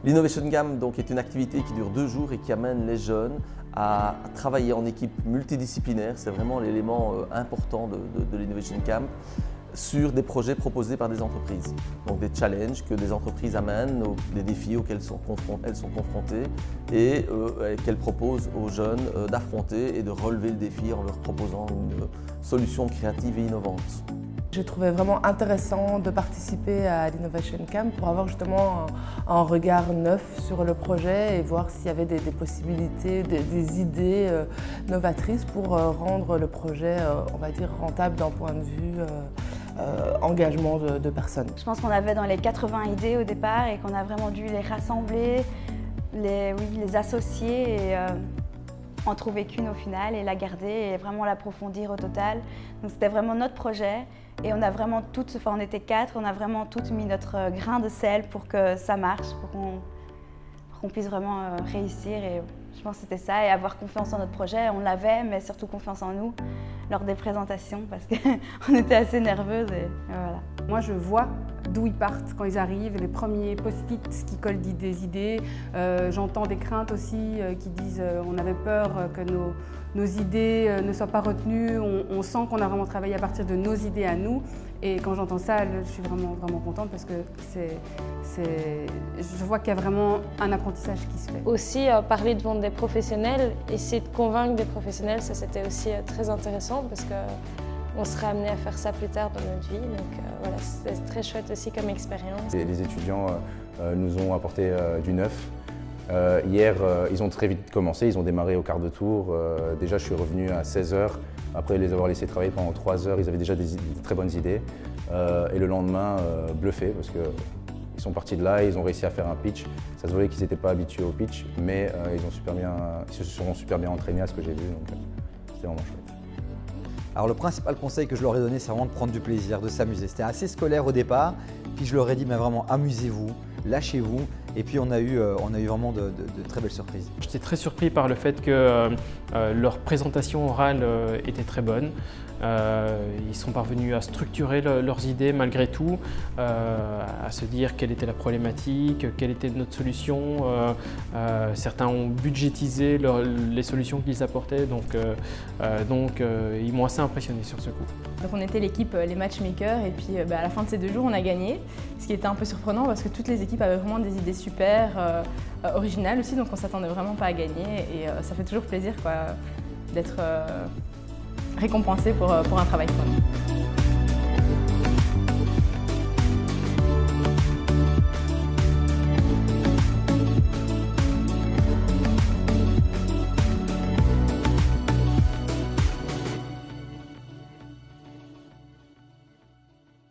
L'Innovation Camp donc, est une activité qui dure 2 jours et qui amène les jeunes à travailler en équipe multidisciplinaire. C'est vraiment l'élément important de l'Innovation Camp sur des projets proposés par des entreprises. Donc des challenges que des entreprises amènent, des défis auxquels elles sont confrontées et qu'elles proposent aux jeunes d'affronter et de relever le défi en leur proposant une solution créative et innovante. J'ai trouvé vraiment intéressant de participer à l'Innovation Camp pour avoir justement un regard neuf sur le projet et voir s'il y avait des possibilités, des idées novatrices pour rendre le projet, on va dire, rentable d'un point de vue engagement de personnes. Je pense qu'on avait dans les 80 idées au départ et qu'on a vraiment dû les rassembler, les associer et en trouver qu'une au final et la garder et vraiment l'approfondir au total. Donc c'était vraiment notre projet et on a vraiment toutes, enfin on était 4, on a vraiment toutes mis notre grain de sel pour que ça marche, pour qu'on puisse vraiment réussir et je pense que c'était ça et avoir confiance en notre projet. On l'avait mais surtout confiance en nous lors des présentations parce qu'on était assez nerveuses et voilà. Moi je vois d'où ils partent quand ils arrivent, les premiers post-it qui collent des idées. J'entends des craintes aussi qui disent on avait peur que nos idées ne soient pas retenues. On sent qu'on a vraiment travaillé à partir de nos idées à nous. Et quand j'entends ça, je suis vraiment contente parce que je vois qu'il y a vraiment un apprentissage qui se fait. Aussi, parler devant des professionnels, essayer de convaincre des professionnels, ça c'était aussi très intéressant parce qu'on serait amené à faire ça plus tard dans notre vie. Donc voilà, c'est très chouette aussi comme expérience. Les étudiants nous ont apporté du neuf. Hier, ils ont très vite commencé, ils ont démarré au quart de tour. Déjà, je suis revenu à 16 h. Après les avoir laissés travailler pendant 3 heures, ils avaient déjà des très bonnes idées. Et le lendemain, bluffé, parce qu'ils sont partis de là, ils ont réussi à faire un pitch. Ça se voyait qu'ils n'étaient pas habitués au pitch, mais ils se sont super bien entraînés à ce que j'ai vu, donc c'était vraiment chouette. Alors le principal conseil que je leur ai donné, c'est vraiment de prendre du plaisir, de s'amuser. C'était assez scolaire au départ, puis je leur ai dit mais vraiment amusez-vous, lâchez-vous. Et puis on a eu vraiment de très belles surprises. J'étais très surpris par le fait que leur présentation orale était très bonne. Ils sont parvenus à structurer leurs idées malgré tout, à se dire quelle était la problématique, quelle était notre solution. Certains ont budgétisé les solutions qu'ils apportaient, donc ils m'ont assez impressionné sur ce coup. Donc on était l'équipe les matchmakers et puis à la fin de ces 2 jours on a gagné, ce qui était un peu surprenant parce que toutes les équipes avaient vraiment des idées super originales aussi, donc on ne s'attendait vraiment pas à gagner et ça fait toujours plaisir d'être récompensé pour un travail fourni.